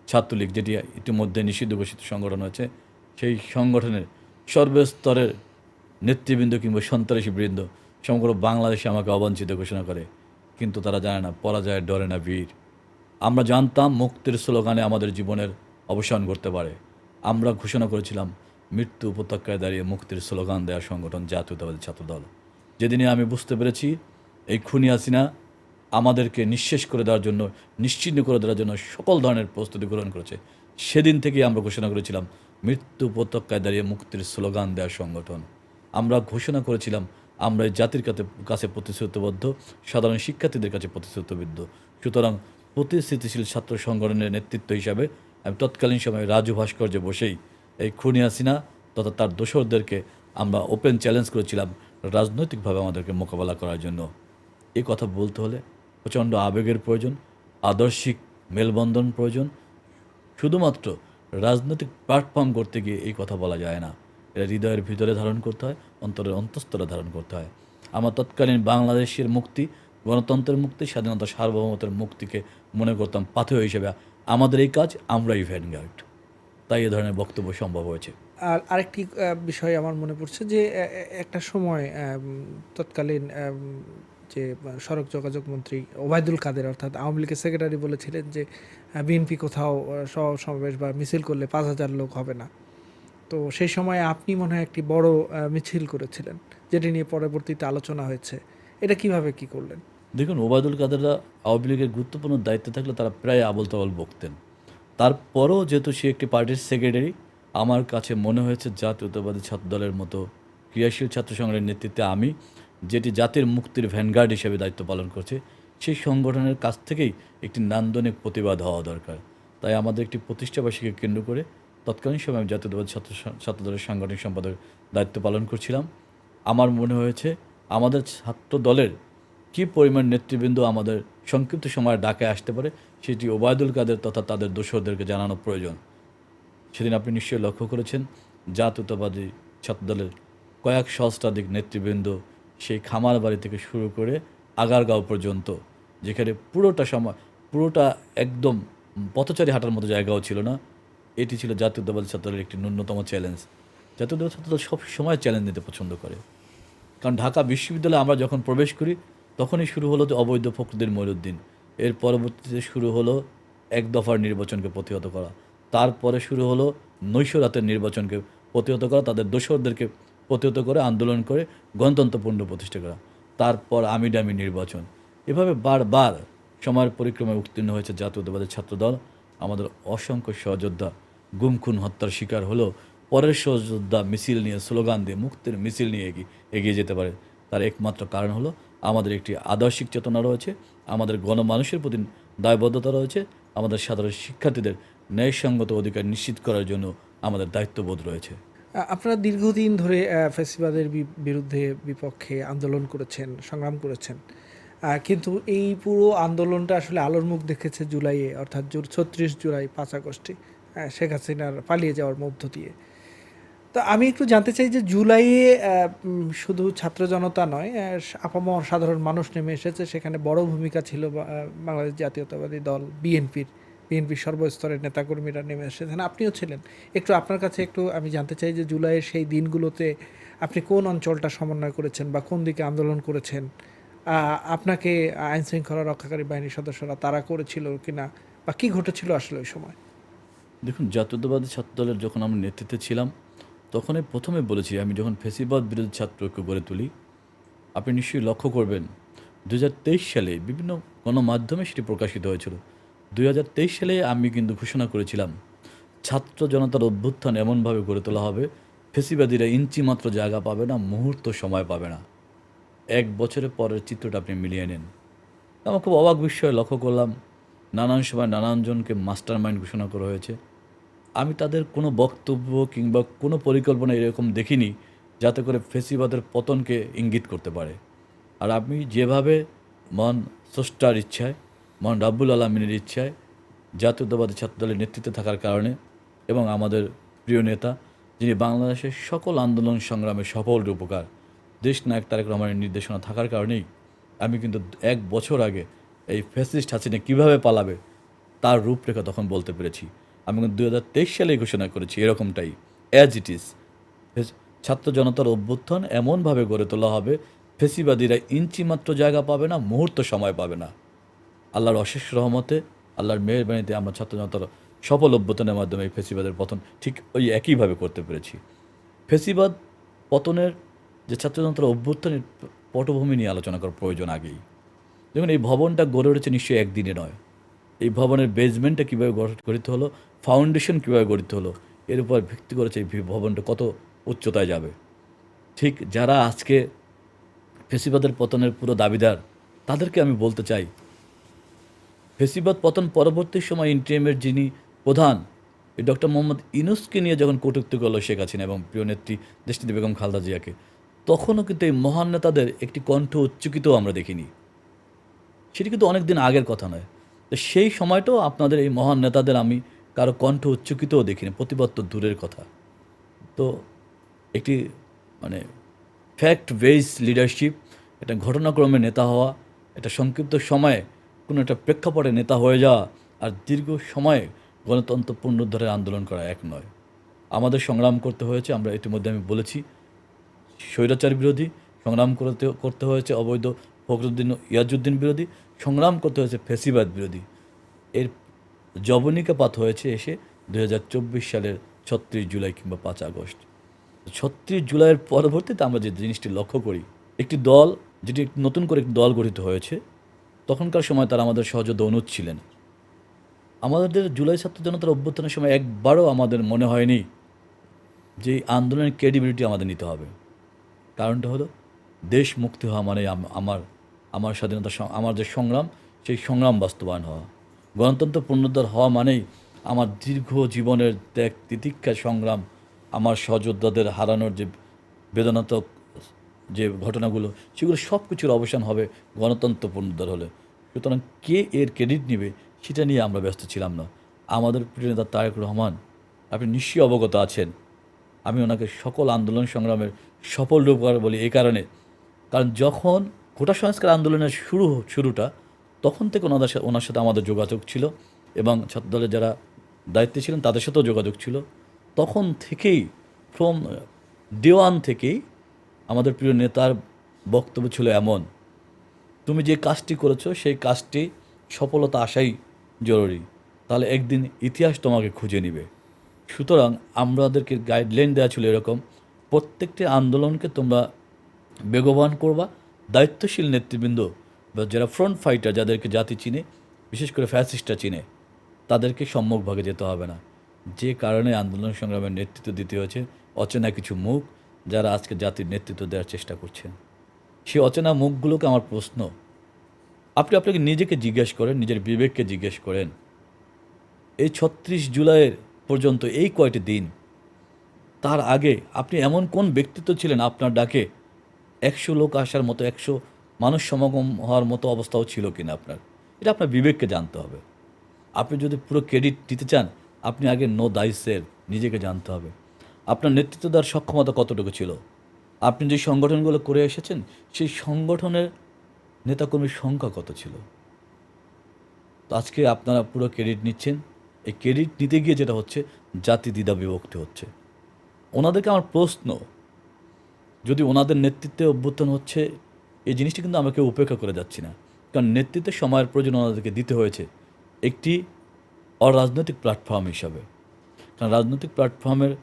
Speaker 1: ছাত্রলীগ, যেটি ইতিমধ্যে নিষিদ্ধ ঘোষিত সংগঠন হয়েছে, সেই সংগঠনের সর্বস্তরের নেতৃবৃন্দ কিংবা সন্ত্রাসী বৃন্দ সমগ্র বাংলাদেশে আমাকে অবাঞ্ছিত ঘোষণা করে। কিন্তু তারা জানে না পরাজয়ের ডরে না বীর। আমরা জানতাম মুক্তির স্লোগানে আমাদের জীবনের অবসান ঘটতে পারে। আমরা ঘোষণা করেছিলাম মৃত্যু উপত্যকায় দাঁড়িয়ে মুক্তির স্লোগান দেওয়া সংগঠন জাতীয়তাবাদী ছাত্রদল। যেদিনে আমি বুঝতে পেরেছি এই খুনি হাসিনা আমাদেরকে নিঃশেষ করে দেওয়ার জন্য, নিশ্চিহ্ন করে দেওয়ার জন্য সকল ধরনের প্রস্তুতি গ্রহণ করেছে, সেদিন থেকেই আমরা ঘোষণা করেছিলাম মৃত্যু উপত্যকায় দাঁড়িয়ে মুক্তির স্লোগান দেওয়ার সংগঠন। আমরা ঘোষণা করেছিলাম আমরা এই জাতির কাছে প্রতিশ্রুতিবদ্ধ, সাধারণ শিক্ষার্থীদের কাছে প্রতিশ্রুতিবদ্ধ। সুতরাং প্রতিশ্রুতিশীল ছাত্র সংগঠনের নেতৃত্ব হিসাবে আমি তৎকালীন সময়ে রাজু ভাস্কর্যে বসেই এই খুনি হাসিনা তথা তার দোসরদেরকে আমরা ওপেন চ্যালেঞ্জ করেছিলাম রাজনৈতিকভাবে আমাদেরকে মোকাবেলা করার জন্য। এই কথা বলতে হলে প্রচণ্ড আবেগের প্রয়োজন, আদর্শিক মেলবন্ধন প্রয়োজন। শুধুমাত্র রাজনৈতিক প্ল্যাটফর্ম করতে গিয়ে এই কথা বলা যায় না, এটা হৃদয়ের ভিতরে ধারণ করতে হয়, অন্তরের অন্তঃস্থলে ধারণ করতে হয়। আমার তৎকালীন বাংলাদেশের মুক্তি, গণতন্ত্রের মুক্তি, স্বাধীনতা সার্বভৌমত্বের মুক্তিকে মনে করতাম পাথেয় হিসেবে। আমাদের এই কাজ, আমরাই ভ্যানগার্ড, তাই এ ধরনের বক্তব্য সম্ভব হয়েছে।
Speaker 2: আর আরেকটি বিষয় আমার মনে পড়ছে যে একটা সময় তৎকালীন যে সড়ক যোগাযোগ মন্ত্রী ওবায়দুল কাদের অর্থাৎ আওয়ামী লীগের সেক্রেটারি বলেছিলেন যে বিএনপি কোথাও সমাবেশ বা মিছিল করলে 5,000 লোক হবে না। তো সেই সময় আপনি মনে হয় একটি বড় মিছিল করেছিলেন, যেটি নিয়ে পরবর্তীতে আলোচনা হয়েছে। এটা কিভাবে কি করলেন?
Speaker 1: দেখুন, ওবায়দুল কাদেররা আওয়ামী লীগের গুরুত্বপূর্ণ দায়িত্বে থাকলে তারা প্রায় আবল তাবল বকতেন। তারপরও যেহেতু সে একটি পার্টির সেক্রেটারি, আমার কাছে মনে হয়েছে জাতীয়তাবাদী ছাত্রদলের মতো ক্রিয়াশীল ছাত্র সংগ্রামের নেতৃত্বে আমি, যেটি জাতির মুক্তির ভ্যানগার্ড হিসেবে দায়িত্ব পালন করছে, সেই সংগঠনের কাছ থেকেই একটি নান্দনিক প্রতিবাদ হওয়া দরকার। তাই আমাদের একটি প্রতিষ্ঠাবার্ষিকীকে কেন্দ্র করে তৎকালীন সময় আমি জাতীয়তাবাদী ছাত্রদলের সাংগঠনিক সম্পাদক দায়িত্ব পালন করছিলাম। আমার মনে হয়েছে আমাদের ছাত্র দলের কী পরিমাণ নেতৃবৃন্দ আমাদের সংক্ষিপ্ত সময়ে ডাকে আসতে পারে সেটি ওবায়দুল কাদের তথা তাদের দোসরদেরকে জানানো প্রয়োজন। সেদিন আপনি নিশ্চয়ই লক্ষ্য করেছেন জাতীয়তাবাদী ছাত্রদলের কয়েক সহস্রাধিক নেতৃবৃন্দ সেই খামার বাড়ি থেকে শুরু করে আগারগাঁও পর্যন্ত, যেখানে পুরোটা একদম পথচারী হাঁটার মতো জায়গাও ছিল না। এটি ছিল জাতীয়তাবাদী ছাত্রদলের একটি ন্যূনতম চ্যালেঞ্জ। জাতীয়তাবাদী ছাত্রদল সব সময় চ্যালেঞ্জ নিতে পছন্দ করে, কারণ ঢাকা বিশ্ববিদ্যালয়ে আমরা যখন প্রবেশ করি তখনই শুরু হলো যে অবৈধ ফখরুদ্দিন মঈনুদ্দিন, এর পরবর্তীতে শুরু হলো এক দফার নির্বাচনকে প্রতিহত করা, তারপরে শুরু হলো নৈশরাতের নির্বাচনকে প্রতিহত করা, তাদের দোসরদেরকে প্রতিহত করে আন্দোলন করে গণতন্ত্রপূর্ণ প্রতিষ্ঠা করা, তারপর আমিডামি নির্বাচন। এভাবে বারবার সময়ের পরিক্রমায় উত্তীর্ণ হয়েছে জাতীয়তাবাদী ছাত্রদল। আমাদের অসংখ্য সহযোদ্ধা গুম খুন হত্যার শিকার হলেও পরের সহযোদ্ধা মিছিল নিয়ে, স্লোগান দিয়ে, মুক্তির মিছিল নিয়ে এগিয়ে যেতে পারে। তার একমাত্র কারণ হলো আমাদের একটি আদর্শিক চেতনা রয়েছে, আমাদের গণমানুষের প্রতি দায়বদ্ধতা রয়েছে, আমাদের সাধারণ শিক্ষার্থীদের ন্যায়সঙ্গত অধিকার নিশ্চিত করার জন্য আমাদের দায়িত্ববোধ রয়েছে।
Speaker 2: আপনারা দীর্ঘদিন ধরে ফ্যাসিবাদের বিরুদ্ধে বিপক্ষে আন্দোলন করেছেন, সংগ্রাম করেছেন, কিন্তু এই পুরো আন্দোলনটা আসলে আলোর মুখ দেখেছে জুলাইয়ে, অর্থাৎ 36 জুলাই 5 আগস্টে শেখ হাসিনার পালিয়ে যাওয়ার মধ্য দিয়ে। তো আমি একটু জানতে চাই যে জুলাইয়ে শুধু ছাত্র জনতা নয়, আপামর সাধারণ মানুষ নেমে এসেছে, সেখানে বড় ভূমিকা ছিল বাংলাদেশ জাতীয়তাবাদী দল বিএনপির সর্বস্তরের নেতাকর্মীরা নেমে এসেছেন, আপনিও ছিলেন। একটু আপনার কাছে আমি জানতে চাই যে জুলাইয়ের সেই দিনগুলোতে আপনি কোন অঞ্চলটা সমন্বয় করেছেন বা কোন দিকে আন্দোলন করেছেন, আপনাকে আইনশৃঙ্খলা রক্ষাকারী বাহিনীর সদস্যরা তাড়া করেছিল কিনা, বা কী ঘটেছিল আসলে ওই সময়?
Speaker 1: দেখুন, জাতীয়তাবাদী ছাত্রদলের যখন আমরা নেতৃত্বে ছিলাম তখনই প্রথমে বলেছি, আমি যখন ফ্যাসিবাদ বিরোধী ছাত্র ঐক্য গড়ে তুলি, আপনি নিশ্চয়ই লক্ষ্য করবেন 2023 সালে বিভিন্ন গণমাধ্যমে সেটি প্রকাশিত হয়েছিল। 2023 সালে আমি কিন্তু ঘোষণা করেছিলাম ছাত্র জনতার অভ্যুত্থান এমনভাবে গড়ে তোলা হবে ফ্যাসিবাদীরা ইঞ্চি মাত্র জায়গা পাবে না, মুহূর্ত সময় পাবে না। 1 বছরের পরের চিত্রটা আপনি মিলিয়ে নেন। আমার খুব অবাক বিষয়ে লক্ষ্য করলাম, নানান সময় নানানজনকে মাস্টার মাইন্ড ঘোষণা করা হয়েছে। আমি তাদের কোনো বক্তব্য কিংবা কোনো পরিকল্পনা এরকম দেখিনি যাতে করে ফ্যাসিবাদের পতনকে ইঙ্গিত করতে পারে। আর আমি যেভাবে মহান স্রষ্টার ইচ্ছায়, মহান রাব্বুল আলামিনের ইচ্ছায় জাতীয়তাবাদী ছাত্রদলের নেতৃত্বে থাকার কারণে এবং আমাদের প্রিয় নেতা যিনি বাংলাদেশের সকল আন্দোলন সংগ্রামের সফল রূপকার দেশ নায়ক তারেক রহমানের নির্দেশনা থাকার কারণেই আমি কিন্তু 1 বছর আগে এই ফ্যাসিস্ট হাসিনা কীভাবে পালাবে তার রূপরেখা তখন বলতে পেরেছি। আমি কিন্তু 2023 সালেই ঘোষণা করেছি এরকমটাই, অ্যাজ ইট ইজ। ছাত্র জনতার অভ্যুত্থান এমনভাবে গড়ে তোলা হবে ফেসিবাদীরা ইঞ্চি মাত্র জায়গা পাবে না, মুহূর্ত সময় পাবে না। আল্লাহর অশেষ রহমতে, আল্লাহর মেহেরবানিতে আমরা ছাত্র জনতার সফল অভ্যুত্থানের মাধ্যমে এই ফেসিবাদের পতন ঠিক ওই একইভাবে করতে পেরেছি। ফেসিবাদ পতনের যে ছাত্র জনতার অভ্যুত্থানের পটভূমি নিয়ে আলোচনা করার প্রয়োজন আগেই। দেখুন, এই ভবনটা গড়ে উঠেছে নিশ্চয়ই একদিনে নয়। এই ভবনের বেসমেন্টটা কীভাবে গঠিত হলো, ফাউন্ডেশন কীভাবে গঠিত হলো, এর উপর ভিত্তি করেছে এই ভবনটা কত উচ্চতায় যাবে। ঠিক যারা আজকে ফেসিবাদের পতনের পুরো দাবিদার, তাদেরকে আমি বলতে চাই, ফেসিবাদ পতন পরবর্তী সময় ইন্টিএমের যিনি প্রধান, এই ডক্টর মোহাম্মদ ইউনূসকে নিয়ে যখন কটূক্তি করলো শেখ হাসিনা এবং প্রিয় নেত্রী দেশনেত্রী বেগম খালেদা জিয়াকে, তখনও কিন্তু এই মহান নেতাদের একটি কণ্ঠ উচ্চকিতও আমরা দেখিনি। সেটি কিন্তু অনেক দিন আগের কথা নয়। তো সেই সময়টাও আপনাদের এই মহান নেতাদের আমি কারো কণ্ঠ উচ্চকিতও দেখিনি, প্রতিবাদ তো দূরের কথা। তো একটি মানে ফ্যাক্ট বেস লিডারশিপ, এটা ঘটনাক্রমে নেতা হওয়া, এটা সংক্ষিপ্ত সময়ে কোনো একটা প্রেক্ষাপটে নেতা হয়ে যাওয়া আর দীর্ঘ সময়ে গণতন্ত্র পুনরুদ্ধারের আন্দোলন করা এক নয়। আমাদের সংগ্রাম করতে হয়েছে, আমরা ইতিমধ্যে আমি বলেছি, স্বৈরাচার বিরোধী সংগ্রাম করতে হয়েছে, অবৈধ ফখরুদ্দিন ইয়াজউদ্দিন বিরোধী সংগ্রাম করতে হয়েছে, ফ্যাসিবাদ বিরোধী। এর জবনিকাপাত হয়েছে এসে 2024 সালের 36 জুলাই কিংবা 5 আগস্ট। 36 জুলাইয়ের পরবর্তীতে আমরা যে জিনিসটি লক্ষ্য করি, একটি দল যেটি নতুন করে একটি দল গঠিত হয়েছে, তখনকার সময় তারা আমাদের সহযোদ্ধা অনুজ ছিলেন। আমাদের জুলাই ছাত্র জনতার অভ্যুত্থানের সময় একবারও আমাদের মনে হয়নি যে এই আন্দোলনের ক্রেডিবিলিটি আমাদের নিতে হবে। কারণটা হলো দেশ মুক্তি হওয়া মানে আমার স্বাধীনতা, আমার যে সংগ্রাম, সেই সংগ্রাম বাস্তবায়ন হওয়া। গণতন্ত্র পুনরুদ্ধার হওয়া মানেই আমার দীর্ঘ জীবনের ত্যাগ তিতিক্ষা সংগ্রাম, আমার সহযোদ্ধাদের হারানোর যে বেদনাত্মক যে ঘটনাগুলো, সেগুলো সব কিছুর অবসান হবে গণতন্ত্র পুনরুদ্ধার হলে। সুতরাং কে এর ক্রেডিট নেবে সেটা নিয়ে আমরা ব্যস্ত ছিলাম না। আমাদের প্রিয় নেতা তারেক রহমান, আপনি নিশ্চয়ই অবগত আছেন, আমি ওনাকে সকল আন্দোলন সংগ্রামের সফল রূপকার বলি এই কারণে, কারণ যখন কোটা সংস্কার আন্দোলনের শুরুটা তখন থেকে ওনার সাথে আমাদের যোগাযোগ ছিল, এবং ছাত্রদলের যারা দায়িত্বে ছিলেন তাদের সাথেও যোগাযোগ ছিল। তখন থেকেই ফ্রম ডে ওয়ান থেকেই আমাদের প্রিয় নেতার বক্তব্য ছিল এমন, তুমি যে কাজটি করেছো সেই কাজটি সফলতা আসাই জরুরি, তাহলে একদিন ইতিহাস তোমাকে খুঁজে নিবে। সুতরাং আমাদেরকে গাইডলাইন দেওয়া ছিল এরকম, প্রত্যেকটি আন্দোলনকে তোমরা বেগবান করবা, দায়িত্বশীল নেতৃবৃন্দ বা যারা ফ্রন্ট ফাইটার, যাদেরকে জাতি চিনে, বিশেষ করে ফ্যাসিস্টরা চিনে, তাদেরকে সম্মুখভাগে যেতে হবে না। যে কারণে আন্দোলন সংগ্রামের নেতৃত্ব দিতে হয়েছে অচেনা কিছু মুখ, যারা আজকে জাতির নেতৃত্ব দেওয়ার চেষ্টা করছেন। সেই অচেনা মুখগুলোকে আমার প্রশ্ন, আপনাকে নিজেকে জিজ্ঞেস করেন, নিজের বিবেককে জিজ্ঞেস করেন, এই ৩৬ জুলাইয়ের পর্যন্ত এই কয়টি দিন, তার আগে আপনি এমন কোন ব্যক্তিত্ব ছিলেন আপনার ডাকে ১০০ লোক আসার মতো, ১০০ মানুষ সমাগম হওয়ার মতো অবস্থাও ছিল কিনা আপনার? এটা আপনার বিবেককে জানতে হবে। আপনি যদি পুরো ক্রেডিট দিতে চান, আপনি আগে নো দায়িত্বের নিজেকে জানতে হবে। আপনার নেতৃত্ব দেওয়ার সক্ষমতা কতটুকু ছিল? আপনি যে সংগঠনগুলো করে এসেছেন, সেই সংগঠনের নেতাকর্মীর সংখ্যা কত ছিল? তো আজকে আপনারা পুরো ক্রেডিট নিচ্ছেন, এই ক্রেডিট নিতে গিয়ে যেটা হচ্ছে, জাতি দ্বিধা বিভক্তি হচ্ছে। ওনাদেরকে আমার প্রশ্ন, যদি ওনাদের নেতৃত্বে অভ্যুত্থান হচ্ছে, এই জিনিসটি কিন্তু আমরা কেউ উপেক্ষা করে যাচ্ছি না, কারণ নেতৃত্বের সময়ের প্রয়োজন ওনাদেরকে দিতে হয়েছে একটি অরাজনৈতিক প্ল্যাটফর্ম হিসাবে। কারণ রাজনৈতিক প্ল্যাটফর্মের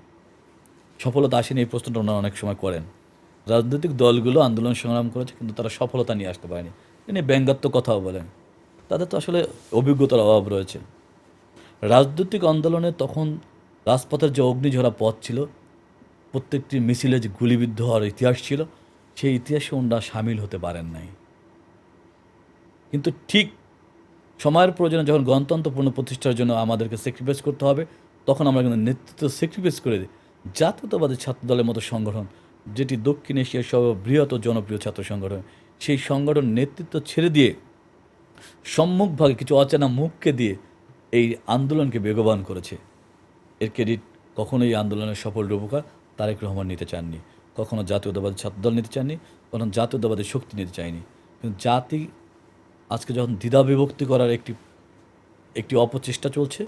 Speaker 1: সফলতা আসেনি, এই প্রশ্নটা ওনারা অনেক সময় করেন। রাজনৈতিক দলগুলো আন্দোলন সংগ্রাম করেছে, কিন্তু তারা সফলতা নিয়ে আসতে পারেনি। তিনি ব্যঙ্গাত্মক কথাও বলেন, তাদের তো আসলে অভিজ্ঞতার অভাব রয়েছে। রাজনৈতিক আন্দোলনে তখন রাজপথের যে অগ্নিঝরা পথ ছিল, প্রত্যেকটি মিছিলে যে গুলিবিদ্ধ হওয়ার ইতিহাস ছিল, সেই ইতিহাসে ওনারা সামিল হতে পারেন নাই। কিন্তু ঠিক সময়ের প্রয়োজনে যখন গণতন্ত্র পুনঃপ্রতিষ্ঠার জন্য আমাদেরকে স্যাক্রিফাইস করতে হবে, তখন আমরা কিন্তু নেতৃত্ব স্যাক্রিফাইস করে দিই। জাতীয়তাবাদী ছাত্রদলের মতো সংগঠন, যেটি দক্ষিণ এশিয়ার সর্ববৃহৎ ও জনপ্রিয় ছাত্র সংগঠন, সেই সংগঠন নেতৃত্ব ছেড়ে দিয়ে সম্মুখভাগে কিছু অচেনা মুখকে দিয়ে এই আন্দোলনকে বেগবান করেছে। এর ক্রেডিট কখনোই এই আন্দোলনের সফল রূপকার তারেক রহমান নিতে চাননি, কখনো জাতীয়তাবাদী ছাত্রদল নিতে চাননি, কখনো জাতীয়তাবাদী শক্তি নিতে চায়নি। কিন্তু জাতি আজকে যখন দ্বিধা বিভক্তি করার একটি অপচেষ্টা চলছে,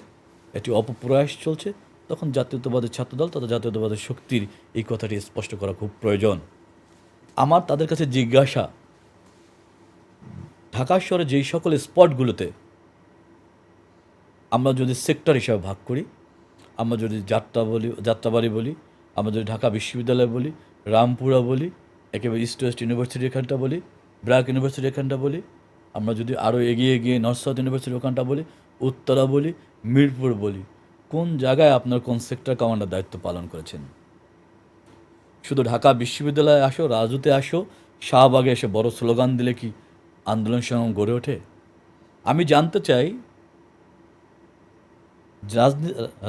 Speaker 1: একটি অপপ্রয়াস চলছে, তখন জাতীয়তাবাদী ছাত্রদল তথা জাতীয়তাবাদী শক্তির এই কথাটি স্পষ্ট করা খুব প্রয়োজন। আমার তাদের কাছে জিজ্ঞাসা, ঢাকা শহরে যেই সকল স্পটগুলোতে আমরা যদি সেক্টর হিসাবে ভাগ করি, আমরা যদি যাত্রাবাড়ি বলি, আমরা যদি ঢাকা বিশ্ববিদ্যালয় বলি, রামপুরা বলি, একেবারে ইস্ট ওয়েস্ট ইউনিভার্সিটির এখানটা বলি, ব্র্যাক ইউনিভার্সিটির এখানটা বলি, আমরা যদি আরও এগিয়ে গিয়ে নর্থ সাউথ ইউনিভার্সিটির ওখানটা বলি, উত্তরা বলি, মিরপুর বলি, কোন জায়গায় আপনার কোন সেক্টর কমান্ডার দায়িত্ব পালন করেছেন? শুধু ঢাকা বিশ্ববিদ্যালয়ে আসো, রাজুতে আসো, শাহবাগে এসে বড় স্লোগান দিলে কি আন্দোলন সংগ্রাম গড়ে ওঠে? আমি জানতে চাই,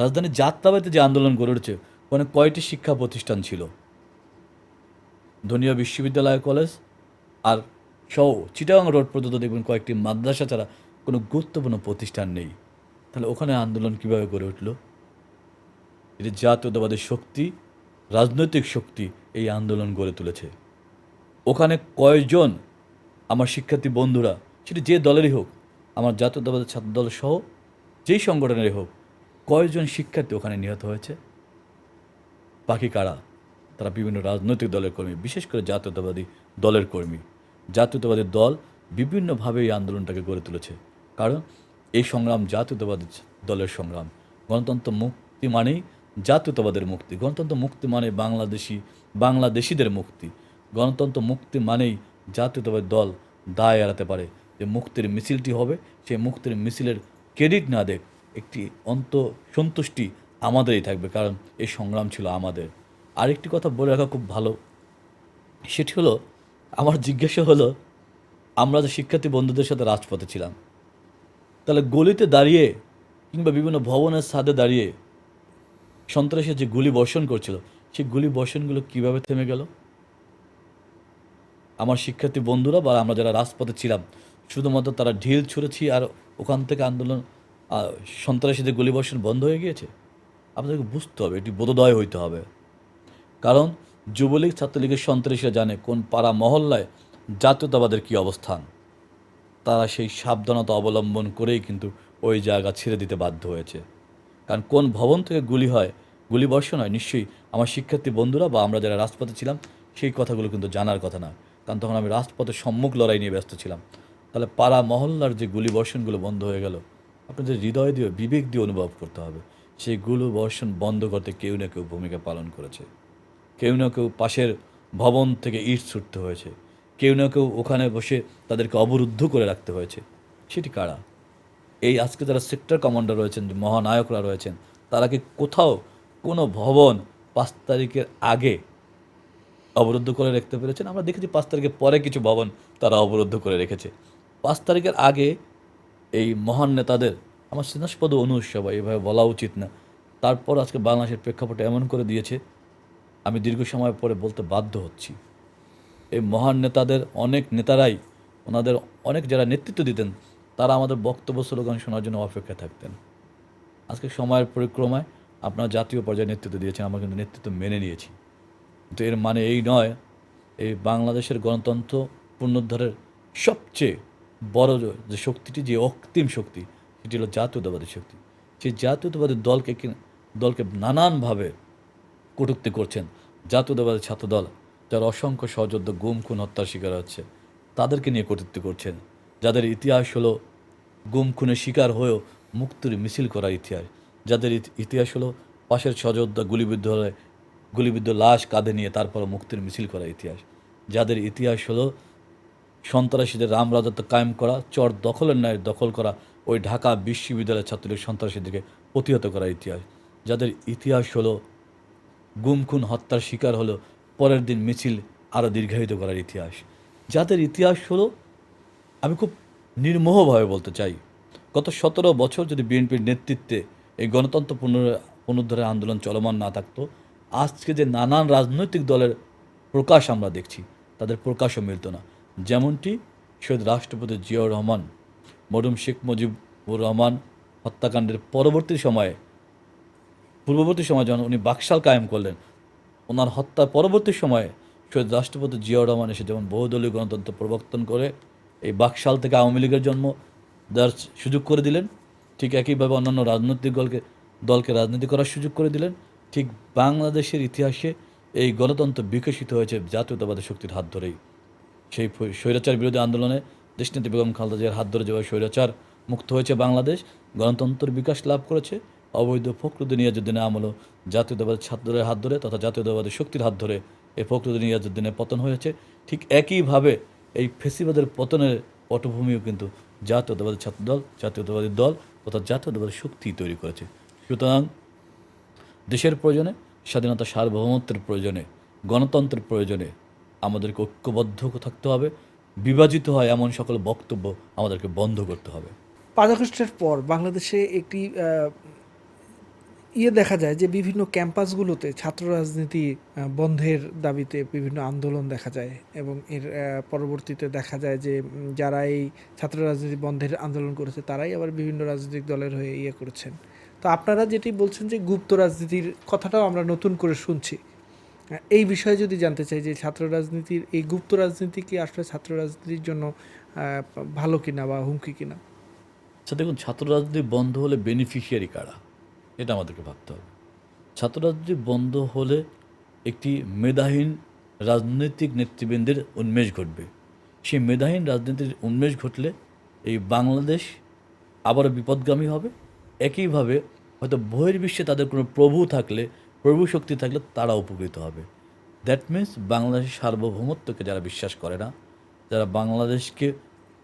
Speaker 1: রাজধানীর যাত্রাবাড়িতে যে আন্দোলন গড়ে উঠেছে, ওখানে কয়টি শিক্ষা প্রতিষ্ঠান ছিল? ধনিয়া বিশ্ববিদ্যালয় কলেজ আর সহ চিটাগাং রোড পর্যন্ত দেখবেন কয়েকটি মাদ্রাসা ছাড়া কোনো গুরুত্বপূর্ণ প্রতিষ্ঠান নেই। তাহলে ওখানে আন্দোলন কীভাবে গড়ে উঠল? এটি জাতীয়তাবাদী শক্তি, রাজনৈতিক শক্তি এই আন্দোলন গড়ে তুলেছে। ওখানে কয়জন আমার শিক্ষার্থী বন্ধুরা, সেটি যে দলেরই হোক, আমার জাতীয়তাবাদী ছাত্রদল সহ যেই সংগঠনেরই হোক, কয়জন শিক্ষার্থী ওখানে নিহত হয়েছে? বাকি কারা? তারা বিভিন্ন রাজনৈতিক দলের কর্মী, বিশেষ করে জাতীয়তাবাদী দলের কর্মী। জাতীয়তাবাদী দল বিভিন্নভাবে এই আন্দোলনটাকে গড়ে তুলেছে, কারণ এই সংগ্রাম জাতীয়তাবাদী দলের সংগ্রাম। গণতন্ত্র মুক্তি মানেই জাতীয়তাবাদের মুক্তি, গণতন্ত্র মুক্তি মানে বাংলাদেশিদের মুক্তি, গণতন্ত্র মুক্তি মানেই জাতীয়তাবাদী দল দায় এড়াতে পারে যে মুক্তির মিছিলটি হবে, সেই মুক্তির মিছিলের ক্রেডিট না দেখ, একটি সন্তুষ্টি আমাদেরই থাকবে, কারণ এই সংগ্রাম ছিল আমাদের। আরেকটি কথা বলে রাখা খুব ভালো, সেটি হলো, আমার জিজ্ঞাসা হলো, আমরা যে শিক্ষার্থী বন্ধুদের সাথে রাজপথে ছিলাম, তাহলে গলিতে দাঁড়িয়ে কিংবা বিভিন্ন ভবনের ছাদে দাঁড়িয়ে সন্ত্রাসী যে গুলি বর্ষণ করছিল, সেই গুলি বর্ষণগুলো কীভাবে থেমে গেল? আমার শিক্ষার্থী বন্ধুরা বা আমরা যারা রাজপথে ছিলাম, শুধুমাত্র তারা ঢিল ছুঁড়েছি আর ওখান থেকে আন্দোলন সন্ত্রাসীদের গুলিবর্ষণ বন্ধ হয়ে গিয়েছে? আপনাদেরকে বুঝতে হবে, এটি বোধোদয় হইতে হবে। কারণ যুবলীগ ছাত্রলীগের সন্ত্রাসীরা জানে কোন পাড়া মহল্লায় জাতীয়তাবাদের কী অবস্থান। তারা সেই সাবধানতা অবলম্বন করেই কিন্তু ওই জায়গা ছেড়ে দিতে বাধ্য হয়েছে। কারণ কোন ভবন থেকে গুলি হয়, গুলিবর্ষণ হয়, নিশ্চয়ই আমার শিক্ষার্থী বন্ধুরা বা আমরা যারা রাজপথে ছিলাম সেই কথাগুলো কিন্তু জানার কথা না। কারণ তখন আমি রাজপথের সম্মুখ লড়াই নিয়ে ব্যস্ত ছিলাম। তাহলে পাড়া মহল্লার যে গুলিবর্ষণগুলো বন্ধ হয়ে গেল, আপনাদের হৃদয় দিয়ে বিবেক দিয়ে অনুভব করতে হবে সেই গুলিবর্ষণ বন্ধ করতে কেউ না কেউ ভূমিকা পালন করেছে। কেউ না কেউ পাশের ভবন থেকে ইট ছুটতে হয়েছে, কেউ না কেউ ওখানে বসে তাদেরকে অবরুদ্ধ করে রাখতে হয়েছে। সেটি কারা? এই আজকে যারা সেক্টর কমান্ডার রয়েছেন, যে মহানায়করা রয়েছেন, তারা কি কোথাও কোনো ভবন 5 তারিখের আগে অবরুদ্ধ করে রাখতে পেরেছেন? আমরা দেখেছি 5 তারিখের পরে কিছু ভবন তারা অবরুদ্ধ করে রেখেছে। 5 তারিখের আগে এই মহান নেতাদের আমার স্নেহাস্পদ অনুৎসব এভাবে বলা উচিত না। তারপর আজকে বাংলাদেশের প্রেক্ষাপটে এমন করে দিয়েছে, আমি দীর্ঘ সময় পরে বলতে বাধ্য হচ্ছি। এই মহান নেতাদের অনেক নেতারাই, ওনাদের অনেক যারা নেতৃত্ব দিতেন, তারা আমাদের বক্তব্য স্লোগান শোনার জন্য অপেক্ষায় থাকতেন। আজকে সময়ের পরিক্রমায় আপনারা জাতীয় পর্যায়ে নেতৃত্ব দিয়েছেন, আমরা কিন্তু নেতৃত্ব মেনে নিয়েছি। কিন্তু এর মানে এই নয়, এই বাংলাদেশের গণতন্ত্র পুনরুদ্ধারের সবচেয়ে বড় যে শক্তিটি, যে অকৃত্রিম শক্তি, সেটি হলো জাতীয়তাবাদী শক্তি। সেই জাতীয়তাবাদী দলকে নানানভাবে কটূক্তি করছেন। জাতীয়তাবাদী ছাত্রদল, যার অসংখ্য সহযোদ্ধা গুম খুন হত্যার শিকার হচ্ছে, তাদেরকে নিয়ে কটূক্তি করছেন। যাদের ইতিহাস হলো গুম খুনের শিকার হয়েও মুক্তির মিছিল করার ইতিহাস, যাদের ইতিহাস হলো পাশের সহযোদ্ধা গুলিবিদ্ধ লাশ কাঁধে নিয়ে তারপর মুক্তির মিছিল করার ইতিহাস, যাদের ইতিহাস হলো সন্ত্রাসীদের রামরাজত্ব কায়েম করা, চর দখলের ন্যায় দখল করা, ওই ঢাকা বিশ্ববিদ্যালয়ের ছাত্রলীগ সন্ত্রাসীদেরকে প্রতিহত করার ইতিহাস, যাদের ইতিহাস হলো গুম খুন হত্যার শিকার হলো পরের দিন মিছিল আরও দীর্ঘায়িত করার ইতিহাস, যাদের ইতিহাস হলো, আমি খুব নির্মোহভাবে বলতে চাই, গত 17 বছর যদি বিএনপির নেতৃত্বে এই গণতন্ত্র পুনরুদ্ধারের আন্দোলন চলমান না থাকতো, আজকে যে নানান রাজনৈতিক দলের প্রকাশ আমরা দেখছি, তাদের প্রকাশও মিলত না। যেমনটি শহীদ রাষ্ট্রপতি জিয়াউর রহমান, মরহুম শেখ মুজিবুর রহমান হত্যাকাণ্ডের পূর্ববর্তী সময়ে যখন উনি বাকশাল কায়েম করলেন, ওনার হত্যার পরবর্তী সময়ে শহীদ রাষ্ট্রপতি জিয়াউর রহমান এসে যেমন বহুদলীয় গণতন্ত্র প্রবর্তন করে এই বাকশাল থেকে আওয়ামী লীগের জন্ম দেওয়ার সুযোগ করে দিলেন, ঠিক একইভাবে অন্যান্য রাজনৈতিক দলকে রাজনীতি করার সুযোগ করে দিলেন। ঠিক বাংলাদেশের ইতিহাসে এই গণতন্ত্র বিকশিত হয়েছে জাতীয়তাবাদী শক্তির হাত ধরেই। সেই স্বৈরাচার বিরোধী আন্দোলনে দেশনেত্রী বেগম খালেদা জিয়ার হাত ধরে যেভাবে স্বৈরাচার মুক্ত হয়েছে বাংলাদেশ, গণতন্ত্রের বিকাশ লাভ করেছে, অবৈধ ফখরুদ্দিন নিয়াজউদ্দিনের আমলও জাতীয়তাবাদী ছাত্রদের হাত ধরে তথা জাতীয়তাবাদী শক্তির হাত ধরে এই ফখরুদ্দিন নিয়াজউদ্দিনের পতন হয়েছে। ঠিক একইভাবে এই ফেসিবাদের পতনের পটভূমিও কিন্তু জাতীয়তাবাদী ছাত্রদল, জাতীয়তাবাদী দল তথা জাতীয়তাবাদী শক্তি তৈরি করেছে। সুতরাং দেশের প্রয়োজনে, স্বাধীনতা সার্বভৌমত্বের প্রয়োজনে, গণতন্ত্রের প্রয়োজনে আমাদেরকে ঐক্যবদ্ধ থাকতে হবে। বিভাজিত হয় এমন সকল বক্তব্য আমাদেরকে বন্ধ করতে হবে।
Speaker 2: 5 আগস্টের পর বাংলাদেশে একটি দেখা যায় যে বিভিন্ন ক্যাম্পাসগুলোতে ছাত্র রাজনীতি বন্ধের দাবিতে বিভিন্ন আন্দোলন দেখা যায় এবং এর পরবর্তীতে দেখা যায় যে যারা এই ছাত্র রাজনীতি বন্ধের আন্দোলন করেছে তারাই আবার বিভিন্ন রাজনৈতিক দলের হয়ে করেছেন। তো আপনারা যেটি বলছেন যে গুপ্ত রাজনীতির কথাটাও আমরা নতুন করে শুনছি, এই বিষয়ে যদি জানতে চাই যে ছাত্র রাজনীতির এই গুপ্ত রাজনীতি কি আসলে ছাত্র রাজনীতির জন্য ভালো কিনা বা হুমকি কিনা?
Speaker 1: আচ্ছা দেখুন, ছাত্র রাজনীতি বন্ধ হলে বেনিফিশিয়ারি কারা, এটা আমাদেরকে ভাবতে হবে। ছাত্র রাজনীতি বন্ধ হলে একটি মেধাহীন রাজনৈতিক নেতৃবৃন্দের উন্মেষ ঘটবে। সেই মেধাহীন রাজনীতির উন্মেষ ঘটলে এই বাংলাদেশ আবারও বিপদগামী হবে। একইভাবে হয়তো বহির্বিশ্বে তাদের কোনো প্রভু শক্তি থাকলে তারা উপকৃত হবে। দ্যাট মিন্স বাংলাদেশের সার্বভৌমত্বকে যারা বিশ্বাস করে না, যারা বাংলাদেশকে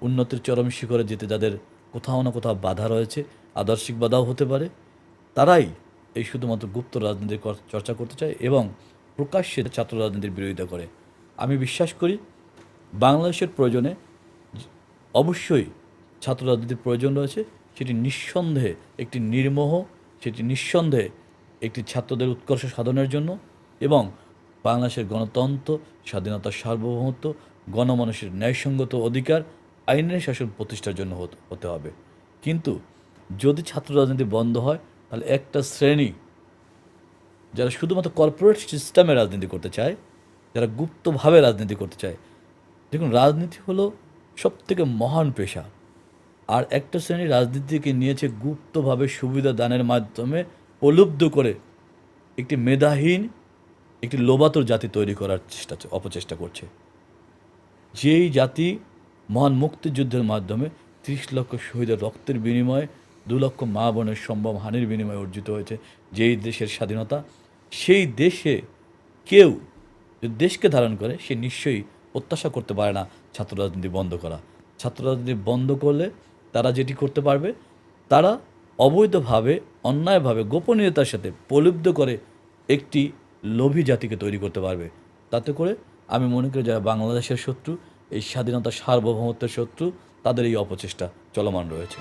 Speaker 1: উন্নতির চরম শিখরে যেতে যাদের কোথাও না কোথাও বাধা রয়েছে, আদর্শিক বাধাও হতে পারে, তারাই এই শুধুমাত্র গুপ্ত রাজনীতির চর্চা করতে চায় এবং প্রকাশ্যে ছাত্র রাজনীতির বিরোধিতা করে। আমি বিশ্বাস করি বাংলাদেশের প্রয়োজনে অবশ্যই ছাত্র রাজনীতির প্রয়োজন রয়েছে, সেটি নিঃসন্দেহে একটি নির্মোহ, সেটি নিঃসন্দেহে একটি ছাত্রদের উৎকর্ষ সাধনের জন্য এবং বাংলাদেশের গণতন্ত্র, স্বাধীনতা, সার্বভৌমত্ব, গণমানুষের ন্যায়সঙ্গত অধিকার, আইনের শাসন প্রতিষ্ঠার জন্য হতে হবে। কিন্তু যদি ছাত্র রাজনীতি বন্ধ হয়, তাহলে একটা শ্রেণী যারা শুধুমাত্র কর্পোরেট সিস্টেমে রাজনীতি করতে চায়, যারা গুপ্তভাবে রাজনীতি করতে চায়, দেখুন রাজনীতি হলো সবথেকে মহান পেশা। আর একটা শ্রেণী রাজনীতিকে নিয়েছে গুপ্তভাবে সুবিধা দানের মাধ্যমে প্রলুব্ধ করে একটি মেধাহীন, একটি লোবাতুর জাতি তৈরি করার অপচেষ্টা করছে। যেই জাতি মহান মুক্তিযুদ্ধের মাধ্যমে ৩০ লক্ষ শহীদের রক্তের বিনিময়ে ২ লক্ষ মা বোনের সম্ভব হানির বিনিময়ে অর্জিত হয়েছে, যেই দেশের স্বাধীনতা, সেই দেশে কেউ যদি দেশকে ধারণ করে, সে নিশ্চয়ই প্রত্যাশা করতে পারে না ছাত্র রাজনীতি বন্ধ করা। ছাত্র রাজনীতি বন্ধ করলে তারা যেটি করতে পারবে, তারা অবৈধভাবে, অন্যায়ভাবে, গোপনীয়তার সাথে প্রলুব্ধ করে একটি লোভী জাতিকে তৈরি করতে পারবে। তাতে করে আমি মনে করি যারা বাংলাদেশের শত্রু, এই স্বাধীনতা সার্বভৌমত্বের শত্রু, তাদের এই অপচেষ্টা চলমান রয়েছে।